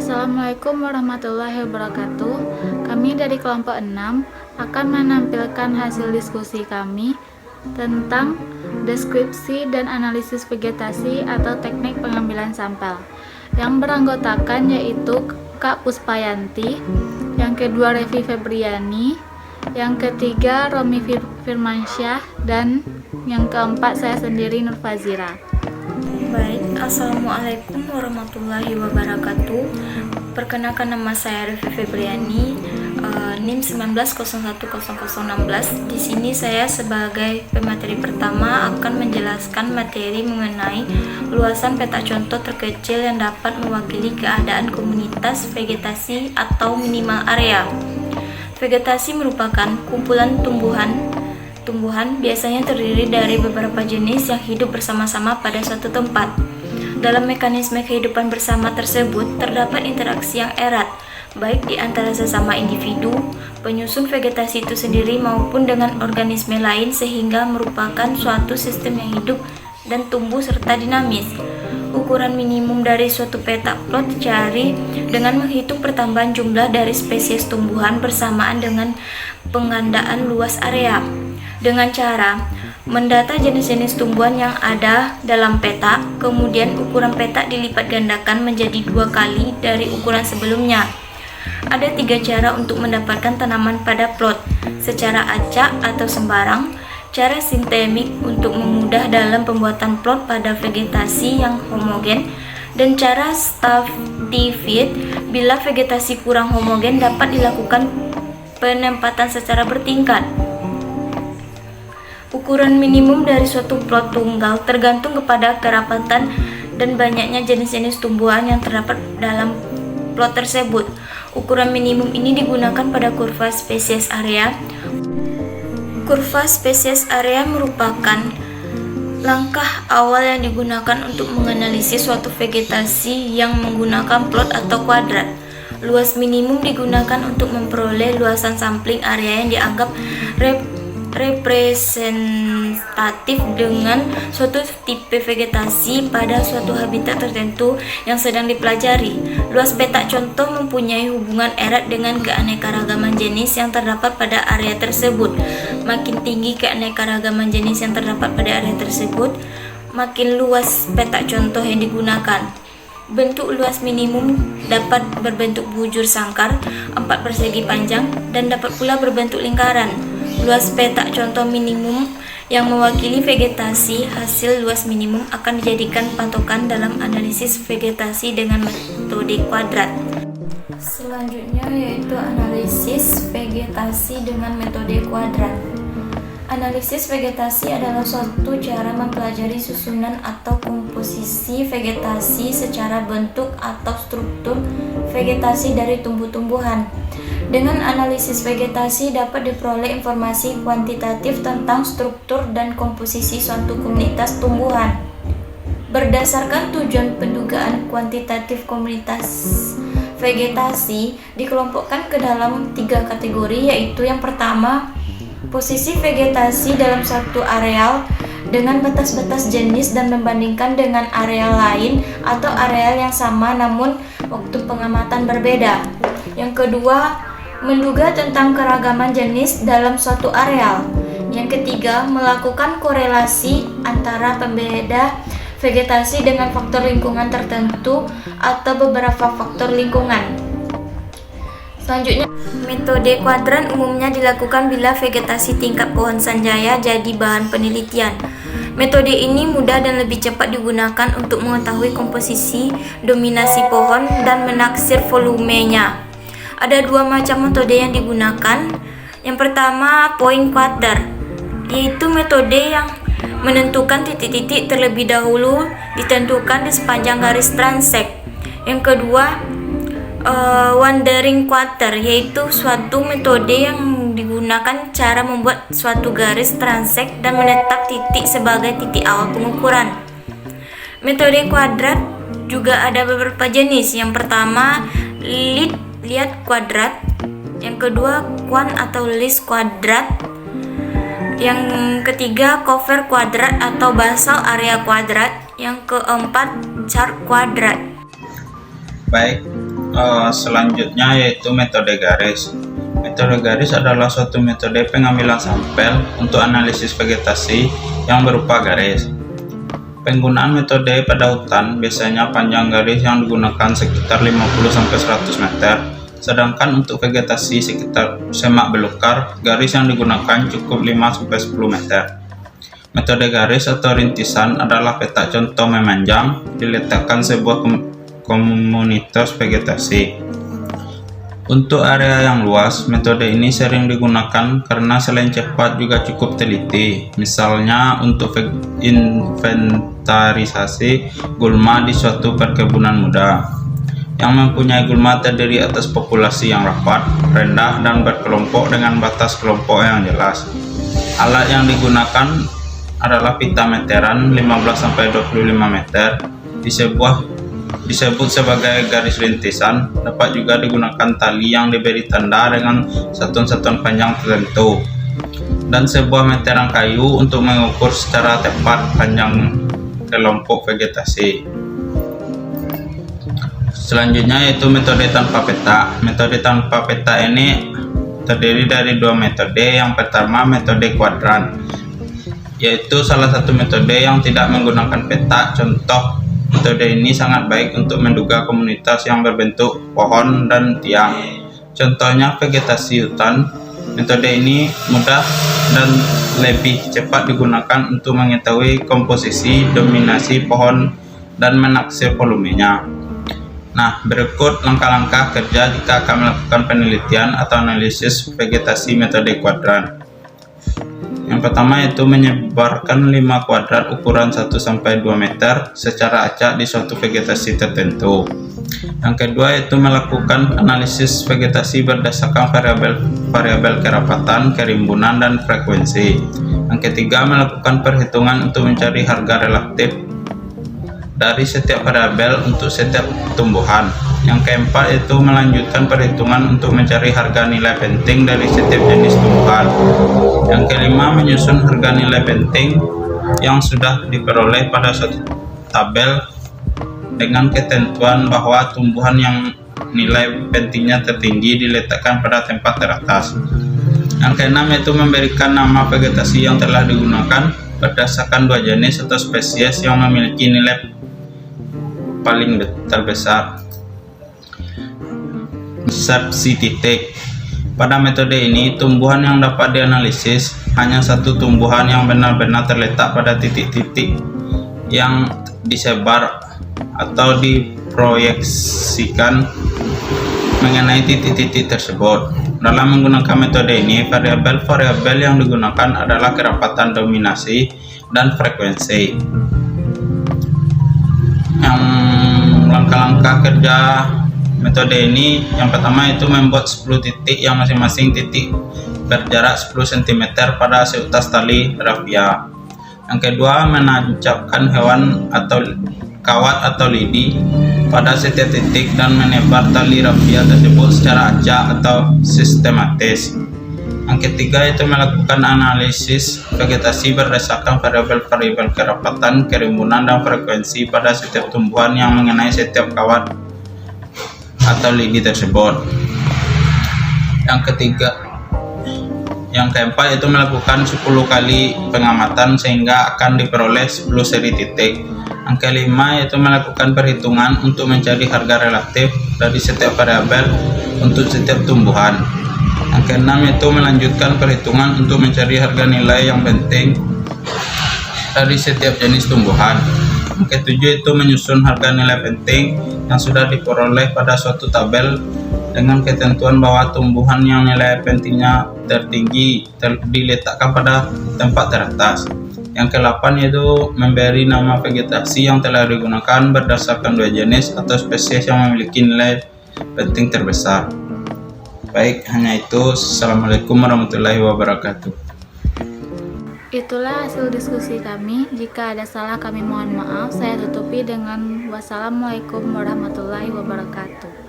Assalamualaikum warahmatullahi wabarakatuh. Kami dari kelompok 6 akan menampilkan hasil diskusi kami tentang deskripsi dan analisis vegetasi atau teknik pengambilan sampel. Yang beranggotakan yaitu Kak Puspayanti, yang kedua Revi Febriani, yang ketiga Romi Firmansyah, dan yang keempat saya sendiri Nur Fazira. Baik, Assalamualaikum warahmatullahi wabarakatuh. Perkenalkan, nama saya Revi Febriani, NIM 19010016. Di sini saya sebagai pemateri pertama akan menjelaskan materi mengenai luasan peta contoh terkecil yang dapat mewakili keadaan komunitas vegetasi atau minimal area. Vegetasi merupakan kumpulan tumbuhan biasanya terdiri dari beberapa jenis yang hidup bersama-sama pada suatu tempat. Dalam mekanisme kehidupan bersama tersebut terdapat interaksi yang erat, baik di antara sesama individu, penyusun vegetasi itu sendiri maupun dengan organisme lain, sehingga merupakan suatu sistem yang hidup dan tumbuh serta dinamis. Ukuran minimum dari suatu peta plot dicari dengan menghitung pertambahan jumlah dari spesies tumbuhan bersamaan dengan pengandaan luas area. Dengan cara mendata jenis-jenis tumbuhan yang ada dalam peta, kemudian ukuran peta dilipat gandakan menjadi 2 kali dari ukuran sebelumnya. Ada 3 cara untuk mendapatkan tanaman pada plot: secara acak atau sembarang, cara sistemik untuk memudah dalam pembuatan plot pada vegetasi yang homogen, dan cara stratified bila vegetasi kurang homogen dapat dilakukan penempatan secara bertingkat. Ukuran minimum dari suatu plot tunggal tergantung kepada kerapatan dan banyaknya jenis-jenis tumbuhan yang terdapat dalam plot tersebut. Ukuran minimum ini digunakan pada kurva spesies area. Kurva spesies area merupakan langkah awal yang digunakan untuk menganalisis suatu vegetasi yang menggunakan plot atau kuadrat. Luas minimum digunakan untuk memperoleh luasan sampling area yang dianggap representatif dengan suatu tipe vegetasi pada suatu habitat tertentu yang sedang dipelajari. Luas peta contoh mempunyai hubungan erat dengan keanekaragaman jenis yang terdapat pada area tersebut. Makin tinggi keanekaragaman jenis yang terdapat pada area tersebut, makin luas peta contoh yang digunakan. Bentuk luas minimum dapat berbentuk bujur sangkar, 4 persegi panjang, dan dapat pula berbentuk lingkaran. Luas peta contoh minimum yang mewakili vegetasi hasil luas minimum akan dijadikan patokan dalam analisis vegetasi dengan metode kuadrat. Selanjutnya yaitu analisis vegetasi dengan metode kuadrat. Analisis vegetasi adalah suatu cara mempelajari susunan atau komposisi vegetasi secara bentuk atau struktur vegetasi dari tumbuh-tumbuhan. Dengan analisis vegetasi dapat diperoleh informasi kuantitatif tentang struktur dan komposisi suatu komunitas tumbuhan. Berdasarkan tujuan pendugaan kuantitatif komunitas vegetasi dikelompokkan ke dalam 3 kategori, yaitu yang pertama, posisi vegetasi dalam satu areal dengan batas-batas jenis dan membandingkan dengan areal lain atau areal yang sama namun waktu pengamatan berbeda. Yang kedua, menduga tentang keragaman jenis dalam suatu areal. Yang ketiga, melakukan korelasi antara pembeda vegetasi dengan faktor lingkungan tertentu atau beberapa faktor lingkungan. Selanjutnya, metode kuadrat umumnya dilakukan bila vegetasi tingkat pohon sanjaya jadi bahan penelitian. Metode ini mudah dan lebih cepat digunakan untuk mengetahui komposisi, dominasi pohon, dan menaksir volumenya. Ada 2 macam metode yang digunakan. Yang pertama, point kuadrat, yaitu metode yang menentukan titik-titik terlebih dahulu ditentukan di sepanjang garis transek. Yang kedua, wandering kuadrat, yaitu suatu metode yang digunakan cara membuat suatu garis transek dan menetap titik sebagai titik awal pengukuran. Metode kuadrat juga ada beberapa jenis. Yang pertama, lihat kuadrat. Yang kedua, kuant atau list kuadrat. Yang ketiga, cover kuadrat atau basal area kuadrat. Yang keempat, chart kuadrat. Baik, Selanjutnya yaitu metode garis. Metode garis adalah suatu metode pengambilan sampel untuk analisis vegetasi yang berupa garis. Penggunaan metode pada hutan biasanya panjang garis yang digunakan sekitar 50-100 meter, sedangkan untuk vegetasi sekitar semak belukar, garis yang digunakan cukup 5-10 meter. Metode garis atau rintisan adalah peta contoh memanjang diletakkan sebuah komunitas vegetasi. Untuk area yang luas, metode ini sering digunakan karena selain cepat juga cukup teliti. Misalnya untuk inventarisasi gulma di suatu perkebunan muda yang mempunyai gulma terdiri atas populasi yang rapat, rendah, dan berkelompok dengan batas kelompok yang jelas. Alat yang digunakan adalah pita meteran 15-25 meter, disebut sebagai garis rintisan. Dapat juga digunakan tali yang diberi tanda dengan satuan-satuan panjang tertentu, dan sebuah meteran kayu untuk mengukur secara tepat panjang kelompok vegetasi. Selanjutnya yaitu metode tanpa peta. Metode tanpa peta ini terdiri dari dua metode. Yang pertama metode kuadran, yaitu salah satu metode yang tidak menggunakan peta. Contoh metode ini sangat baik untuk menduga komunitas yang berbentuk pohon dan tiang. Contohnya vegetasi hutan. Metode ini mudah dan lebih cepat digunakan untuk mengetahui komposisi, dominasi pohon, dan menaksir volumenya. Nah, berikut langkah-langkah kerja jika akan melakukan penelitian atau analisis vegetasi metode kuadran. Yang pertama yaitu menyebarkan 5 kuadrat ukuran 1-2 meter secara acak di suatu vegetasi tertentu. Yang kedua yaitu melakukan analisis vegetasi berdasarkan variabel kerapatan, kerimbunan, dan frekuensi. Yang ketiga melakukan perhitungan untuk mencari harga relatif dari setiap variabel untuk setiap tumbuhan. Yang keempat yaitu melanjutkan perhitungan untuk mencari harga nilai penting dari setiap jenis tumbuhan. Yang kelima menyusun harga nilai penting yang sudah diperoleh pada suatu tabel dengan ketentuan bahwa tumbuhan yang nilai pentingnya tertinggi diletakkan pada tempat teratas. Yang keenam yaitu memberikan nama vegetasi yang telah digunakan berdasarkan dua jenis atau spesies yang memiliki nilai paling terbesar. Persepsi titik. Pada metode ini, tumbuhan yang dapat dianalisis hanya satu tumbuhan yang benar-benar terletak pada titik-titik yang disebar atau diproyeksikan mengenai titik-titik tersebut. Dalam menggunakan metode ini, variabel-variabel yang digunakan adalah kerapatan, dominasi, dan frekuensi. Yang langkah-langkah kerja metode ini, yang pertama itu membuat 10 titik yang masing-masing titik berjarak 10 cm pada seutas tali rafia. Yang kedua, menancapkan hewan atau kawat atau lidi pada setiap titik dan menebar tali rafia tersebut secara acak atau sistematis. Yang ketiga itu melakukan analisis vegetasi berdasarkan variabel-variabel kerapatan, kerimbunan, dan frekuensi pada setiap tumbuhan yang mengenai setiap kawat atau lidi tersebut. Yang keempat itu melakukan 10 kali pengamatan sehingga akan diperoleh 10 seri titik. Yang kelima yaitu melakukan perhitungan untuk mencari harga relatif dari setiap variabel untuk setiap tumbuhan. Yang keenam itu melanjutkan perhitungan untuk mencari harga nilai yang penting dari setiap jenis tumbuhan. Yang ketujuh itu menyusun harga nilai penting yang sudah diperoleh pada suatu tabel dengan ketentuan bahwa tumbuhan yang nilai pentingnya tertinggi diletakkan pada tempat teratas. Yang ke-8 yaitu memberi nama vegetasi yang telah digunakan berdasarkan dua jenis atau spesies yang memiliki nilai penting terbesar. Baik, hanya itu. Assalamualaikum warahmatullahi wabarakatuh. Itulah hasil diskusi kami. Jika ada salah kami mohon maaf. Saya tutupi dengan wassalamualaikum warahmatullahi wabarakatuh.